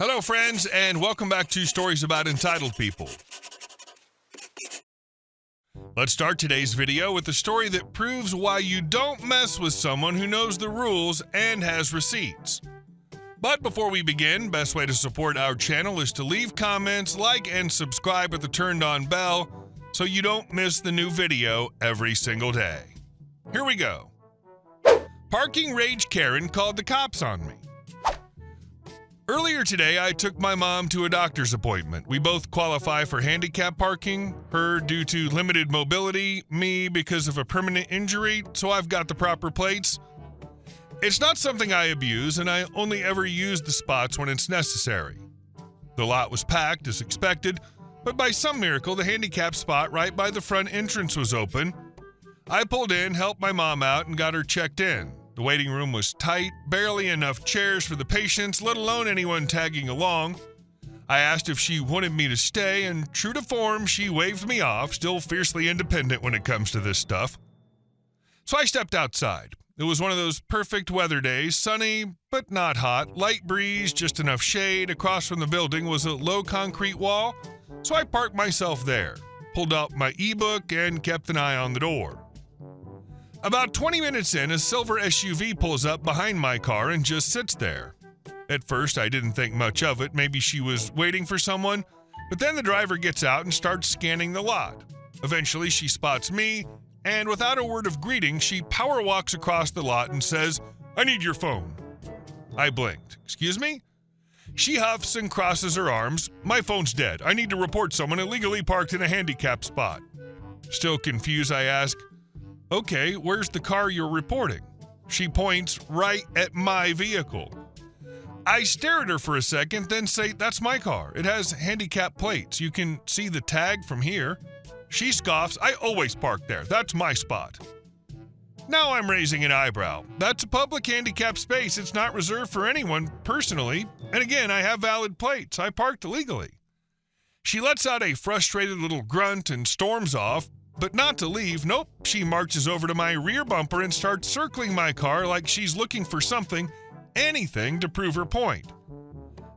Hello, friends, and welcome back to Stories About Entitled People. Let's start today's video with a story that proves why you don't mess with someone who knows the rules and has receipts. But before we begin, best way to support our channel is to leave comments, like, and subscribe with the turned-on bell so you don't miss the new video every single day. Here we go. Parking rage Karen called the cops on me. Earlier today, I took my mom to a doctor's appointment. We both qualify for handicap parking, her due to limited mobility, me because of a permanent injury, so I've got the proper plates. It's not something I abuse, and I only ever use the spots when it's necessary. The lot was packed as expected, but by some miracle, the handicap spot right by the front entrance was open. I pulled in, helped my mom out, and got her checked in. The waiting room was tight, barely enough chairs for the patients, let alone anyone tagging along. I asked if she wanted me to stay, and true to form, she waved me off, still fiercely independent when it comes to this stuff. So I stepped outside. It was one of those perfect weather days, sunny, but not hot, light breeze, just enough shade. Across from the building was a low concrete wall, so I parked myself there, pulled out my ebook, and kept an eye on the door. About 20 minutes in, a silver SUV pulls up behind my car and just sits there. At first, I didn't think much of it. Maybe she was waiting for someone. But then the driver gets out and starts scanning the lot. Eventually, she spots me, and without a word of greeting, she power walks across the lot and says, "I need your phone." I blinked. "Excuse me?" She huffs and crosses her arms. "My phone's dead. I need to report someone illegally parked in a handicap spot." Still confused, I ask, "Okay, where's the car you're reporting?" She points right at my vehicle. I stare at her for a second, then say, "That's my car. It has handicap plates. You can see the tag from here." She scoffs, "I always park there. That's my spot." Now I'm raising an eyebrow. That's a public handicap space. It's not reserved for anyone personally. And again, I have valid plates. I parked illegally. She lets out a frustrated little grunt and storms off. But not to leave. Nope, she marches over to my rear bumper and starts circling my car like she's looking for something, anything to prove her point.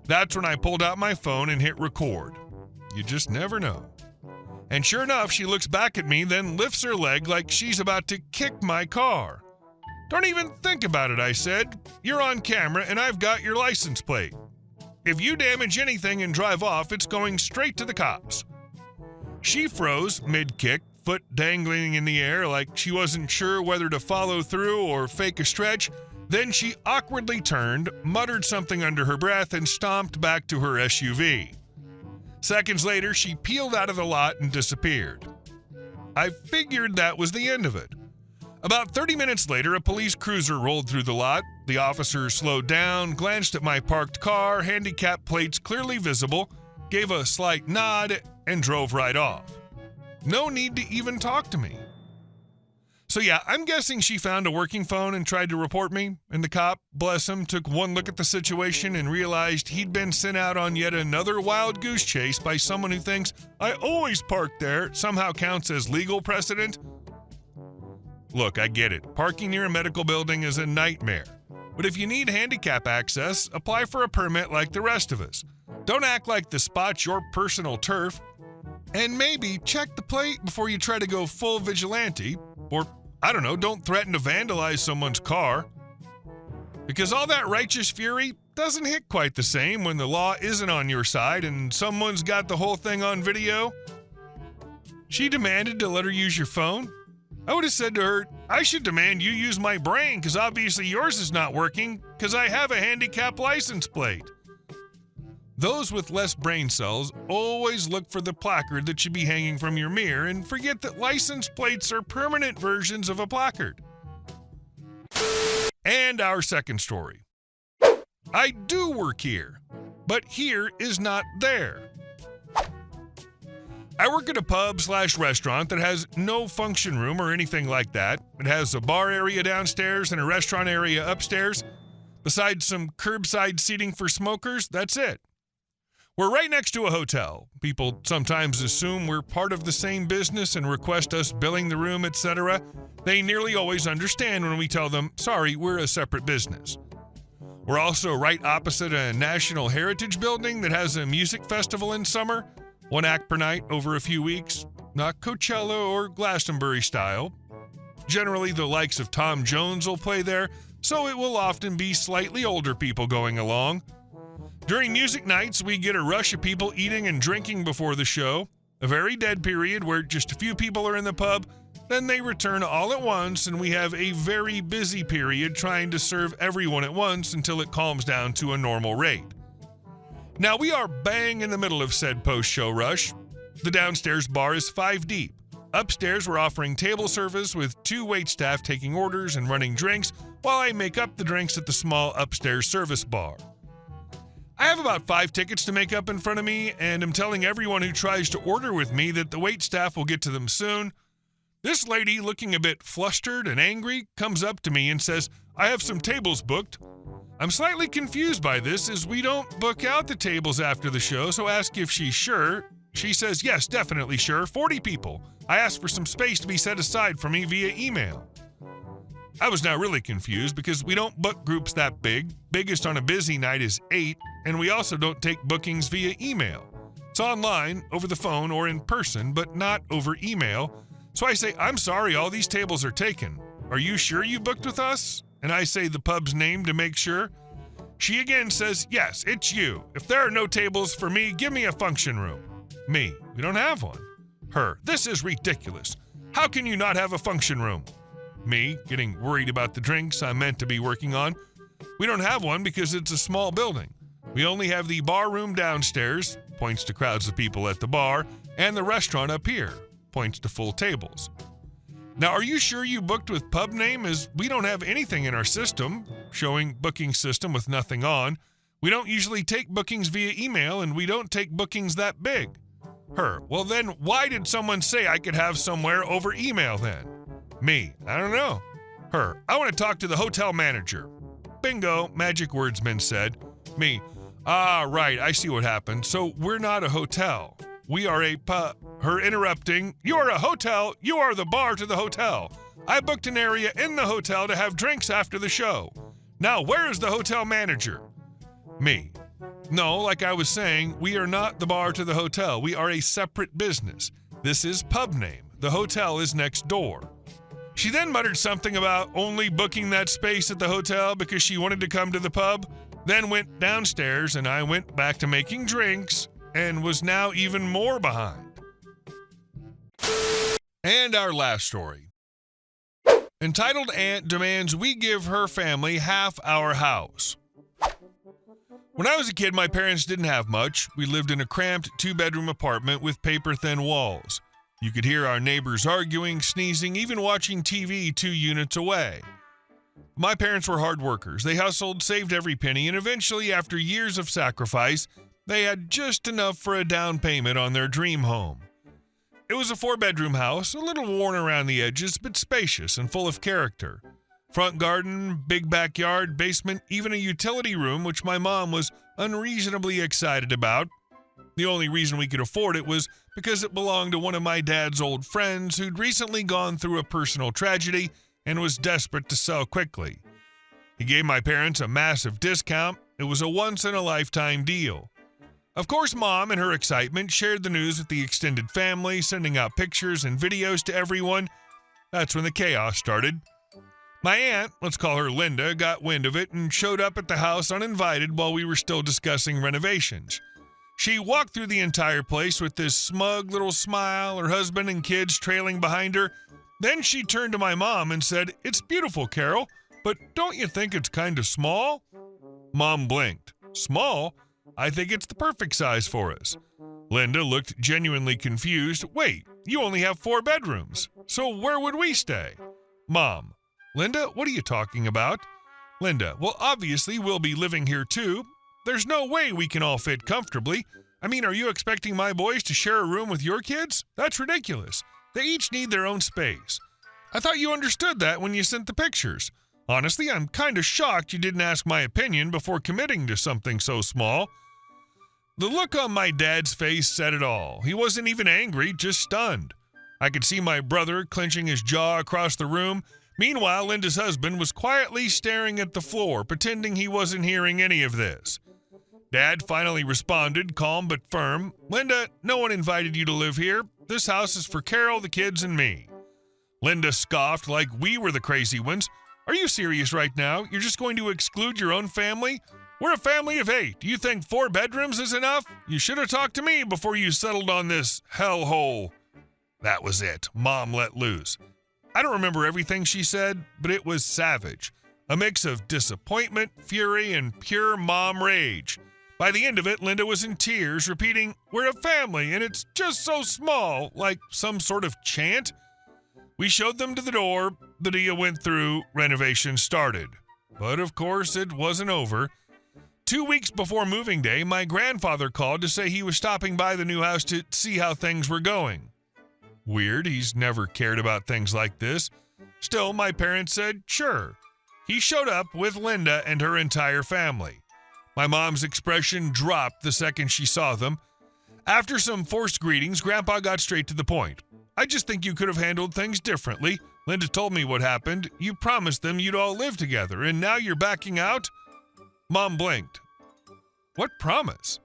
That's when I pulled out my phone and hit record. You just never know. And sure enough, she looks back at me, then lifts her leg like she's about to kick my car. "Don't even think about it," I said. "You're on camera and I've got your license plate. If you damage anything and drive off, it's going straight to the cops." She froze mid-kick, foot dangling in the air like she wasn't sure whether to follow through or fake a stretch. Then she awkwardly turned, muttered something under her breath, and stomped back to her SUV. Seconds later, she peeled out of the lot and disappeared. I figured that was the end of it. About 30 minutes later, a police cruiser rolled through the lot. The officer slowed down, glanced at my parked car, handicap plates clearly visible, gave a slight nod, and drove right off. No need to even talk to me. So yeah, I'm guessing she found a working phone and tried to report me, and the cop, bless him, took one look at the situation and realized he'd been sent out on yet another wild goose chase by someone who thinks "I always park there" somehow counts as legal precedent. Look, I get it. Parking near a medical building is a nightmare. But if you need handicap access, apply for a permit like the rest of us. Don't act like the spot's your personal turf. And maybe check the plate before you try to go full vigilante. Or, I don't know, don't threaten to vandalize someone's car. Because all that righteous fury doesn't hit quite the same when the law isn't on your side and someone's got the whole thing on video. She demanded to let her use your phone. I would have said to her, "I should demand you use my brain because obviously yours is not working because I have a handicap license plate." Those with less brain cells always look for the placard that should be hanging from your mirror and forget that license plates are permanent versions of a placard. And our second story. I do work here, but here is not there. I work at a pub/restaurant that has no function room or anything like that. It has a bar area downstairs and a restaurant area upstairs. Besides some curbside seating for smokers, that's it. We're right next to a hotel. People sometimes assume we're part of the same business and request us billing the room, etc. They nearly always understand when we tell them, "Sorry, we're a separate business." We're also right opposite a National Heritage building that has a music festival in summer, 1 act per night over a few weeks, not Coachella or Glastonbury style. Generally, the likes of Tom Jones will play there, so it will often be slightly older people going along. During music nights, we get a rush of people eating and drinking before the show, a very dead period where just a few people are in the pub, then they return all at once, and we have a very busy period trying to serve everyone at once until it calms down to a normal rate. Now, we are bang in the middle of said post-show rush. The downstairs bar is 5 deep. Upstairs, we're offering table service with 2 waitstaff taking orders and running drinks while I make up the drinks at the small upstairs service bar. I have about 5 tickets to make up in front of me, and I'm telling everyone who tries to order with me that the waitstaff will get to them soon. This lady, looking a bit flustered and angry, comes up to me and says, "I have some tables booked." I'm slightly confused by this, as we don't book out the tables after the show, so ask if she's sure. She says, "Yes, definitely sure, 40 people. I asked for some space to be set aside for me via email." I was now really confused because we don't book groups that big. Biggest on a busy night is 8, and we also don't take bookings via email. It's online, over the phone, or in person, but not over email. So I say, "I'm sorry, all these tables are taken. Are you sure you booked with us?" And I say the pub's name to make sure. She again says, "Yes, it's you. If there are no tables for me, give me a function room." Me, "We don't have one." Her, "This is ridiculous. How can you not have a function room?" Me, getting worried about the drinks I'm meant to be working on. "We don't have one because it's a small building. We only have the bar room downstairs," points to crowds of people at the bar, "and the restaurant up here," points to full tables. "Now, are you sure you booked with pub name, as we don't have anything in our system," showing booking system with nothing on. "We don't usually take bookings via email, and we don't take bookings that big." Her, "Well then, why did someone say I could have somewhere over email then?" Me, "I don't know." Her, "I want to talk to the hotel manager." Bingo, magic words been said. Me, right, I see what happened. So we're not a hotel. We are a pub." Her, interrupting, "You are a hotel. You are the bar to the hotel. I booked an area in the hotel to have drinks after the show. Now, where is the hotel manager?" Me, "No, like I was saying, we are not the bar to the hotel. We are a separate business. This is pub name. The hotel is next door." She then muttered something about only booking that space at the hotel because she wanted to come to the pub, then went downstairs, and I went back to making drinks and was now even more behind. And our last story. Entitled Aunt demands we give her family half our house. When I was a kid, my parents didn't have much. We lived in a cramped 2-bedroom apartment with paper-thin walls. You could hear our neighbors arguing, sneezing, even watching TV 2 units away. My parents were hard workers. They hustled, saved every penny, and eventually, after years of sacrifice, they had just enough for a down payment on their dream home. It was a 4-bedroom house, a little worn around the edges, but spacious and full of character. Front garden, big backyard, basement, even a utility room, which my mom was unreasonably excited about. The only reason we could afford it was because it belonged to one of my dad's old friends who'd recently gone through a personal tragedy and was desperate to sell quickly. He gave my parents a massive discount. It was a once-in-a-lifetime deal. Of course, Mom, in her excitement, shared the news with the extended family, sending out pictures and videos to everyone. That's when the chaos started. My aunt, let's call her Linda, got wind of it and showed up at the house uninvited while we were still discussing renovations. She walked through the entire place with this smug little smile, her husband and kids trailing behind her. Then she turned to my mom and said, "It's beautiful, Carol, but don't you think it's kind of small?" Mom blinked. "Small? I think it's the perfect size for us." Linda looked genuinely confused. "Wait, you only have 4 bedrooms. So where would we stay?" Mom, "Linda, what are you talking about?" Linda, "Well, obviously we'll be living here too. There's no way we can all fit comfortably. I mean, are you expecting my boys to share a room with your kids? That's ridiculous. They each need their own space. I thought you understood that when you sent the pictures. Honestly, I'm kind of shocked you didn't ask my opinion before committing to something so small." The look on my dad's face said it all. He wasn't even angry, just stunned. I could see my brother clenching his jaw across the room, Meanwhile, Linda's husband was quietly staring at the floor, pretending he wasn't hearing any of this. Dad finally responded, calm but firm. "Linda, no one invited you to live here. This house is for Carol, the kids, and me." Linda scoffed like we were the crazy ones. "Are you serious right now? You're just going to exclude your own family? We're a family of 8. Do you think 4 bedrooms is enough? You should have talked to me before you settled on this hellhole." That was it. Mom let loose. I don't remember everything she said, but it was savage. A mix of disappointment, fury, and pure mom rage. By the end of it, Linda was in tears, repeating, "We're a family, and it's just so small," like some sort of chant. We showed them to the door. The deal went through. Renovation started. But of course, it wasn't over. 2 weeks before moving day, my grandfather called to say he was stopping by the new house to see how things were going. Weird, he's never cared about things like this. Still, my parents said, sure. He showed up with Linda and her entire family. My mom's expression dropped the second she saw them. After some forced greetings, Grandpa got straight to the point. "I just think you could have handled things differently. Linda told me what happened. You promised them you'd all live together, and now you're backing out?" Mom blinked. "What promise?"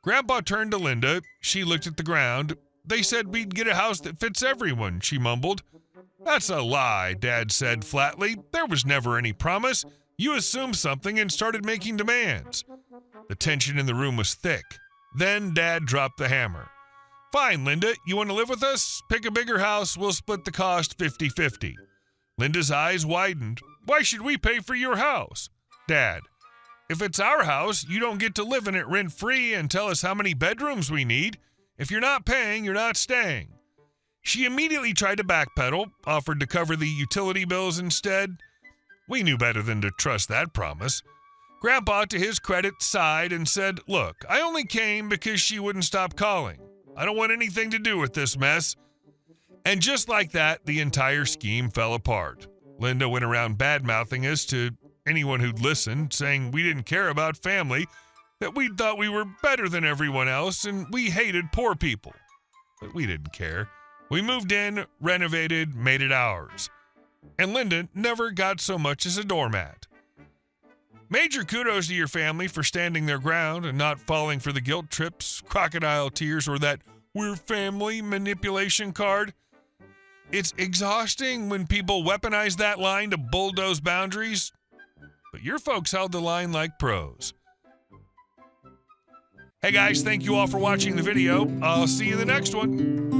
Grandpa turned to Linda. She looked at the ground. "They said we'd get a house that fits everyone," she mumbled. "That's a lie," Dad said flatly. "There was never any promise. You assumed something and started making demands." The tension in the room was thick. Then Dad dropped the hammer. "Fine, Linda, you want to live with us? Pick a bigger house. We'll split the cost 50-50. Linda's eyes widened. "Why should we pay for your house?" "Dad, if it's our house, you don't get to live in it rent-free and tell us how many bedrooms we need. If you're not paying, you're not staying." She immediately tried to backpedal, offered to cover the utility bills instead. We knew better than to trust that promise. Grandpa, to his credit, sighed and said, "Look, I only came because she wouldn't stop calling. I don't want anything to do with this mess." And just like that, the entire scheme fell apart. Linda went around bad-mouthing us to anyone who'd listened, saying we didn't care about family, that we thought we were better than everyone else, and we hated poor people. But we didn't care. We moved in, renovated, made it ours. And Linda never got so much as a doormat. Major kudos to your family for standing their ground and not falling for the guilt trips, crocodile tears, or that "we're family" manipulation card. It's exhausting when people weaponize that line to bulldoze boundaries, but your folks held the line like pros. Hey guys, thank you all for watching the video. I'll see you in the next one.